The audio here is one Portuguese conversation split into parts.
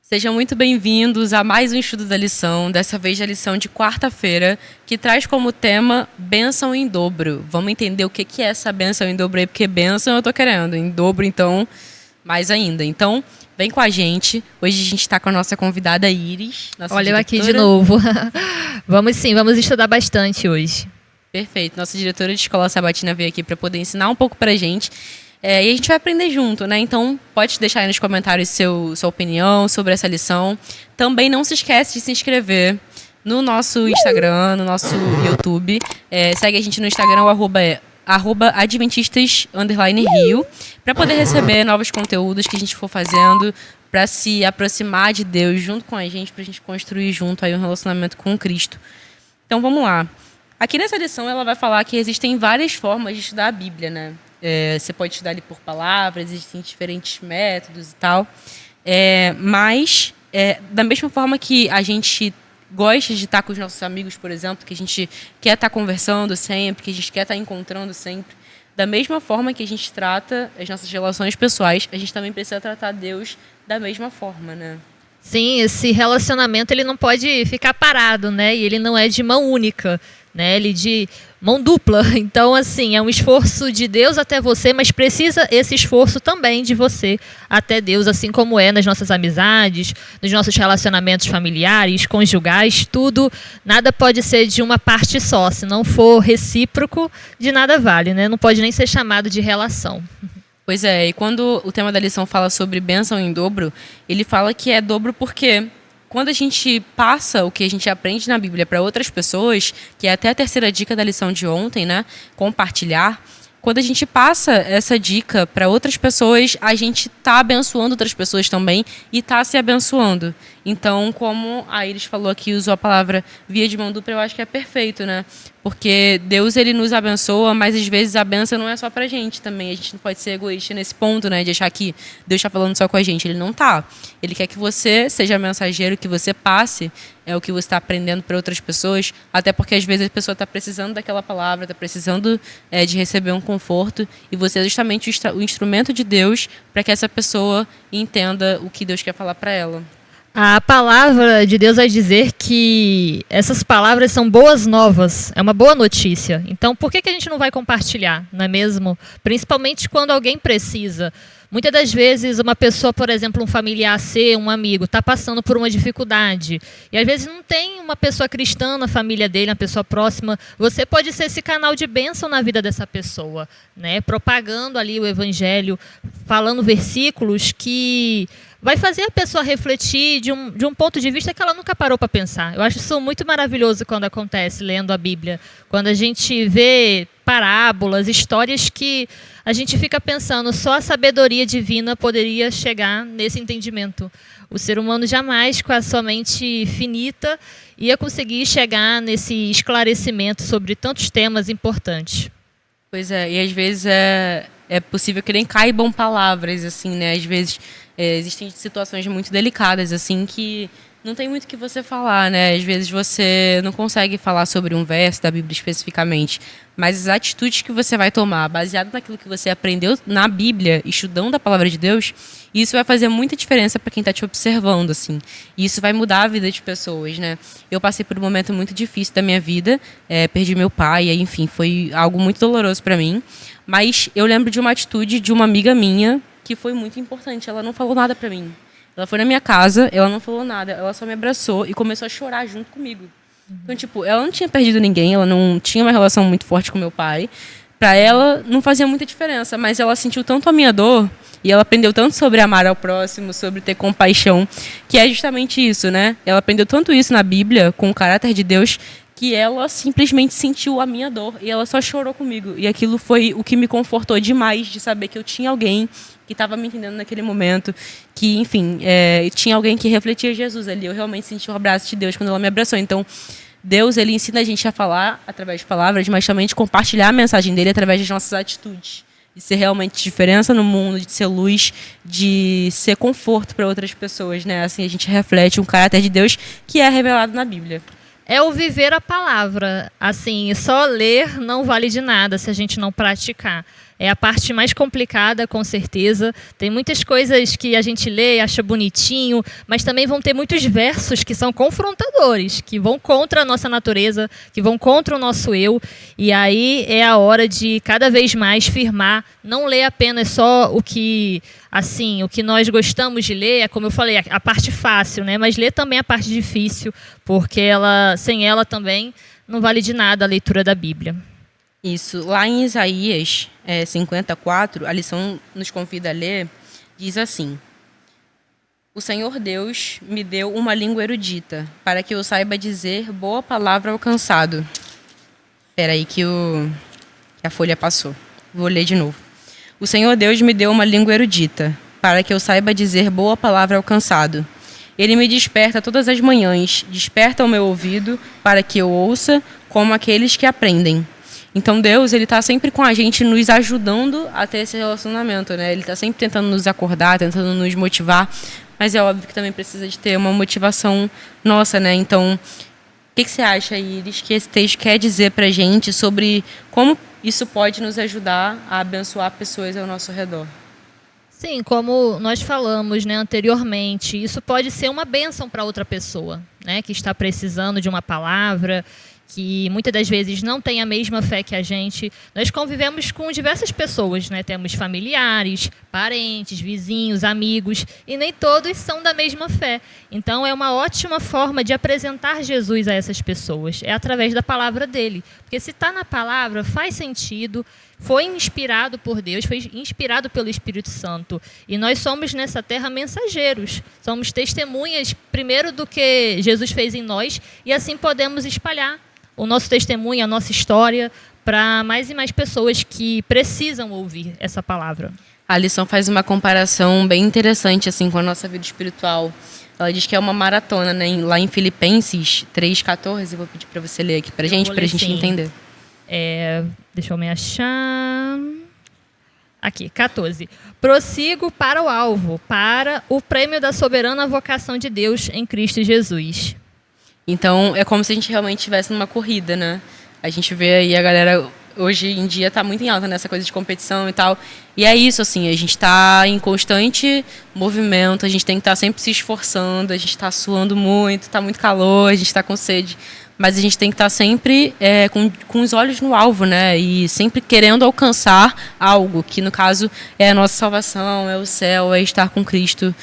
Sejam muito bem-vindos a mais um estudo da lição, dessa vez a lição de quarta-feira, que traz como tema bênção em dobro. Vamos entender o que é essa bênção em dobro aí, porque bênção eu tô querendo, em dobro então, mais ainda. Então, vem com a gente. Hoje a gente está com a nossa convidada Iris, nossa Olha eu diretora. aqui de novo. Vamos estudar bastante hoje. Perfeito, nossa diretora de escola sabatina veio aqui para poder ensinar um pouco pra gente. E a gente vai aprender junto, né? Então, pode deixar aí nos comentários sua opinião sobre essa lição. Também não se esquece de se inscrever no nosso Instagram, no nosso YouTube. Segue a gente no Instagram, o @adventistas_rio, para poder receber novos conteúdos que a gente for fazendo, para se aproximar de Deus junto com a gente, para a gente construir junto aí um relacionamento com Cristo. Então, vamos lá. Aqui nessa lição, ela vai falar que existem várias formas de estudar a Bíblia, né? Você pode estudar ali por palavras, existem diferentes métodos e tal. Mas, da mesma forma que a gente gosta de estar com os nossos amigos, por exemplo, que a gente quer estar conversando sempre, que a gente quer estar encontrando sempre, da mesma forma que a gente trata as nossas relações pessoais, a gente também precisa tratar Deus da mesma forma, né? Sim, esse relacionamento ele não pode ficar parado, né? E ele não é de mão única, né? Ele é de mão dupla. Então, assim, é um esforço de Deus até você, mas precisa esse esforço também de você até Deus, assim como é nas nossas amizades, nos nossos relacionamentos familiares, conjugais, tudo. Nada pode ser de uma parte só. Se não for recíproco, de nada vale, né? Não pode nem ser chamado de relação. Pois é, e quando o tema da lição fala sobre bênção em dobro, ele fala que é dobro porque quando a gente passa o que a gente aprende na Bíblia para outras pessoas, que é até a terceira dica da lição de ontem, né? Compartilhar. Quando a gente passa essa dica para outras pessoas, a gente está abençoando outras pessoas também e está se abençoando. Então, como a Iris falou aqui, usou a palavra via de mão dupla, eu acho que é perfeito, né? Porque Deus, ele nos abençoa, mas às vezes a benção não é só pra gente também. A gente não pode ser egoísta nesse ponto, né? De achar que Deus está falando só com a gente. Ele não tá. Ele quer que você seja mensageiro, que você passe o que você está aprendendo para outras pessoas. Até porque às vezes a pessoa está precisando daquela palavra, está precisando de receber um conforto. E você é justamente o instrumento de Deus para que essa pessoa entenda o que Deus quer falar para ela. A palavra de Deus vai dizer que essas palavras são boas novas, é uma boa notícia. Então, por que a gente não vai compartilhar, não é mesmo? Principalmente quando alguém precisa. Muitas das vezes, uma pessoa, por exemplo, um familiar seu, um amigo, está passando por uma dificuldade. E às vezes não tem uma pessoa cristã na família dele, uma pessoa próxima. Você pode ser esse canal de bênção na vida dessa pessoa, né? Propagando ali o evangelho, falando versículos que vai fazer a pessoa refletir de um ponto de vista que ela nunca parou para pensar. Eu acho isso muito maravilhoso quando acontece, lendo a Bíblia. Quando a gente vê parábolas, histórias que a gente fica pensando, só a sabedoria divina poderia chegar nesse entendimento. O ser humano jamais, com a sua mente finita, ia conseguir chegar nesse esclarecimento sobre tantos temas importantes. Pois é, e às vezes é possível que nem caibam palavras, assim, né? Às vezes existem situações muito delicadas, assim, que não tem muito o que você falar, né? Às vezes você não consegue falar sobre um verso da Bíblia especificamente, mas as atitudes que você vai tomar, baseado naquilo que você aprendeu na Bíblia, estudando a palavra de Deus, isso vai fazer muita diferença para quem está te observando, assim. E isso vai mudar a vida de pessoas, né? Eu passei por um momento muito difícil da minha vida, perdi meu pai, enfim, foi algo muito doloroso para mim, mas eu lembro de uma atitude de uma amiga minha que foi muito importante. Ela não falou nada para mim. Ela foi na minha casa, ela não falou nada, ela só me abraçou e começou a chorar junto comigo. Então, tipo, ela não tinha perdido ninguém, ela não tinha uma relação muito forte com meu pai. Pra ela, não fazia muita diferença, mas ela sentiu tanto a minha dor e ela aprendeu tanto sobre amar ao próximo, sobre ter compaixão, que é justamente isso, né? Ela aprendeu tanto isso na Bíblia, com o caráter de Deus, que ela simplesmente sentiu a minha dor e ela só chorou comigo. E aquilo foi o que me confortou demais, de saber que eu tinha alguém que estava me entendendo naquele momento, que, enfim, tinha alguém que refletia Jesus ali. Eu realmente senti o abraço de Deus quando ela me abraçou. Então, Deus, ele ensina a gente a falar através de palavras, mas também de compartilhar a mensagem dele através das nossas atitudes. De ser realmente diferença no mundo, de ser luz, de ser conforto para outras pessoas, né? Assim, a gente reflete um caráter de Deus que é revelado na Bíblia. É o viver a palavra. Assim, só ler não vale de nada se a gente não praticar. É a parte mais complicada, com certeza. Tem muitas coisas que a gente lê e acha bonitinho, mas também vão ter muitos versos que são confrontadores, que vão contra a nossa natureza, que vão contra o nosso eu. E aí é a hora de cada vez mais firmar, não ler apenas só o que nós gostamos de ler, é como eu falei, a parte fácil, né? Mas ler também a parte difícil, porque sem ela também não vale de nada a leitura da Bíblia. Isso. Lá em Isaías 54, a lição nos convida a ler, diz assim: O Senhor Deus me deu uma língua erudita, para que eu saiba dizer boa palavra ao cansado. Espera aí que a folha passou. Vou ler de novo. O Senhor Deus me deu uma língua erudita, para que eu saiba dizer boa palavra ao cansado. Ele me desperta todas as manhãs, desperta o meu ouvido, para que eu ouça como aqueles que aprendem. Então Deus, ele está sempre com a gente, nos ajudando a ter esse relacionamento, né? Ele está sempre tentando nos acordar, tentando nos motivar, mas é óbvio que também precisa de ter uma motivação nossa, né? Então, o que você acha, Iris, que esse texto quer dizer para a gente sobre como isso pode nos ajudar a abençoar pessoas ao nosso redor? Sim, como nós falamos, né, anteriormente, isso pode ser uma bênção para outra pessoa, né, que está precisando de uma palavra, que muitas das vezes não tem a mesma fé que a gente. Nós convivemos com diversas pessoas, né? Temos familiares, parentes, vizinhos, amigos, e nem todos são da mesma fé. Então é uma ótima forma de apresentar Jesus a essas pessoas, é através da palavra dele. Porque se está na palavra, faz sentido, foi inspirado por Deus, foi inspirado pelo Espírito Santo. E nós somos nessa terra mensageiros, somos testemunhas primeiro do que Jesus fez em nós, e assim podemos espalhar o nosso testemunho, a nossa história, para mais e mais pessoas que precisam ouvir essa palavra. A lição faz uma comparação bem interessante assim, com a nossa vida espiritual. Ela diz que é uma maratona, né? Lá em Filipenses 3,14, vou pedir para você ler aqui para a gente entender. Deixa eu me achar. Aqui, 14. Prossigo para o alvo, para o prêmio da soberana vocação de Deus em Cristo Jesus. Então, é como se a gente realmente estivesse numa corrida, né? A gente vê aí a galera, hoje em dia, está muito em alta nessa coisa de competição e tal. E é isso, assim, a gente está em constante movimento, a gente tem que estar sempre se esforçando, a gente está suando muito, está muito calor, a gente está com sede. Mas a gente tem que estar sempre com os olhos no alvo, né? E sempre querendo alcançar algo, que no caso é a nossa salvação, é o céu, é estar com Cristo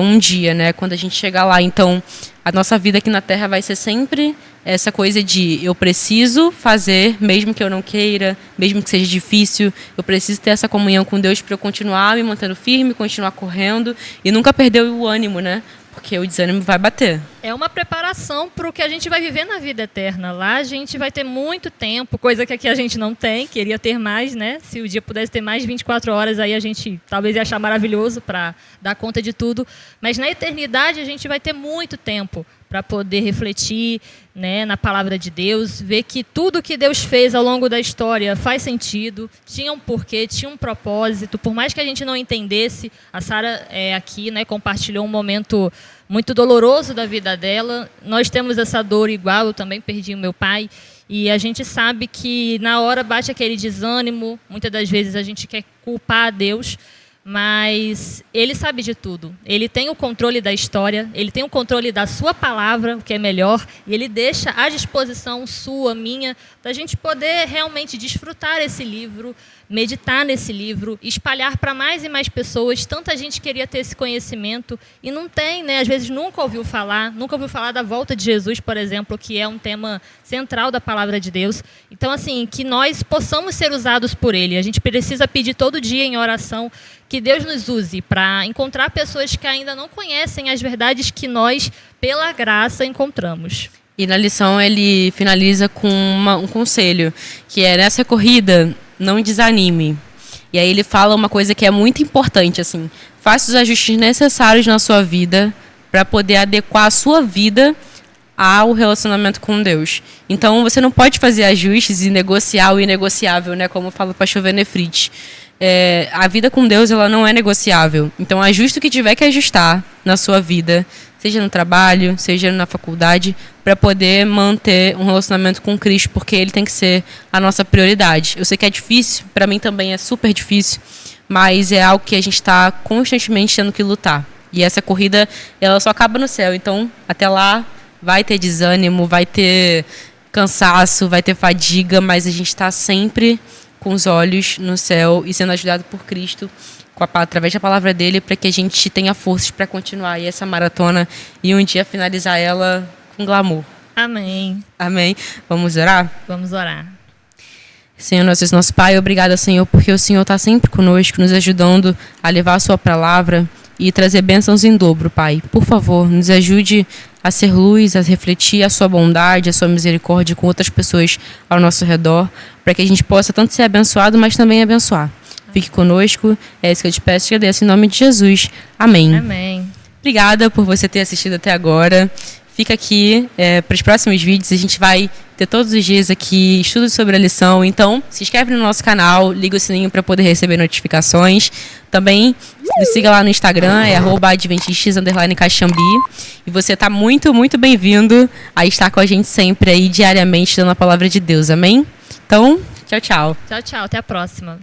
um dia, né? Quando a gente chegar lá. Então, a nossa vida aqui na Terra vai ser sempre essa coisa de eu preciso fazer, mesmo que eu não queira, mesmo que seja difícil, eu preciso ter essa comunhão com Deus para eu continuar me mantendo firme, continuar correndo e nunca perder o ânimo, né? Porque o desânimo vai bater. É uma preparação para o que a gente vai viver na vida eterna. Lá a gente vai ter muito tempo, coisa que aqui a gente não tem, queria ter mais, né? Se o dia pudesse ter mais de 24 horas, aí a gente talvez ia achar maravilhoso para dar conta de tudo. Mas na eternidade a gente vai ter muito tempo para poder refletir, né, na palavra de Deus, ver que tudo que Deus fez ao longo da história faz sentido, tinha um porquê, tinha um propósito. Por mais que a gente não entendesse, a Sara aqui, né, compartilhou um momento muito doloroso da vida dela. Nós temos essa dor igual, eu também perdi o meu pai. E a gente sabe que na hora bate aquele desânimo, muitas das vezes a gente quer culpar a Deus, mas ele sabe de tudo. Ele tem o controle da história, ele tem o controle da sua palavra, o que é melhor, e ele deixa à disposição sua, minha, da gente poder realmente desfrutar esse livro, meditar nesse livro, espalhar para mais e mais pessoas. Tanta gente queria ter esse conhecimento e não tem, né? Às vezes nunca ouviu falar da volta de Jesus, por exemplo, que é um tema central da palavra de Deus. Então, assim, que nós possamos ser usados por ele. A gente precisa pedir todo dia em oração que Deus nos use para encontrar pessoas que ainda não conhecem as verdades que nós, pela graça, encontramos. E na lição ele finaliza com um conselho, que é: nessa corrida, não desanime. E aí ele fala uma coisa que é muito importante, assim: faça os ajustes necessários na sua vida para poder adequar a sua vida ao relacionamento com Deus. Então você não pode fazer ajustes e negociar o inegociável, né? Como fala o pastor Venefrit. A vida com Deus, ela não é negociável. Então ajusta o que tiver que ajustar, na sua vida, seja no trabalho, seja na faculdade, para poder manter um relacionamento com Cristo, porque Ele tem que ser a nossa prioridade. Eu sei que é difícil, para mim também é super difícil, mas é algo que a gente está constantemente tendo que lutar. E essa corrida, ela só acaba no céu. Então, até lá, vai ter desânimo, vai ter cansaço, vai ter fadiga, mas a gente está sempre com os olhos no céu e sendo ajudado por Cristo através da palavra dele, para que a gente tenha forças para continuar aí essa maratona e um dia finalizar ela com glamour. Amém. Amém. Vamos orar? Vamos orar. Senhor, nosso Pai, obrigada, Senhor, porque o Senhor está sempre conosco, nos ajudando a levar a sua palavra e trazer bênçãos em dobro, Pai. Por favor, nos ajude a ser luz, a refletir a sua bondade, a sua misericórdia com outras pessoas ao nosso redor, para que a gente possa tanto ser abençoado, mas também abençoar. Fique conosco, é isso que eu te peço e agradeço em nome de Jesus. Amém. Amém. Obrigada por você ter assistido até agora. Fica aqui para os próximos vídeos, a gente vai ter todos os dias aqui estudos sobre a lição. Então, se inscreve no nosso canal, liga o sininho para poder receber notificações. Também nos siga lá no Instagram, é @adventistas_caxambi. E você está muito, muito bem-vindo a estar com a gente sempre aí, diariamente, dando a palavra de Deus. Amém? Então, tchau, tchau. Tchau, tchau. Até a próxima.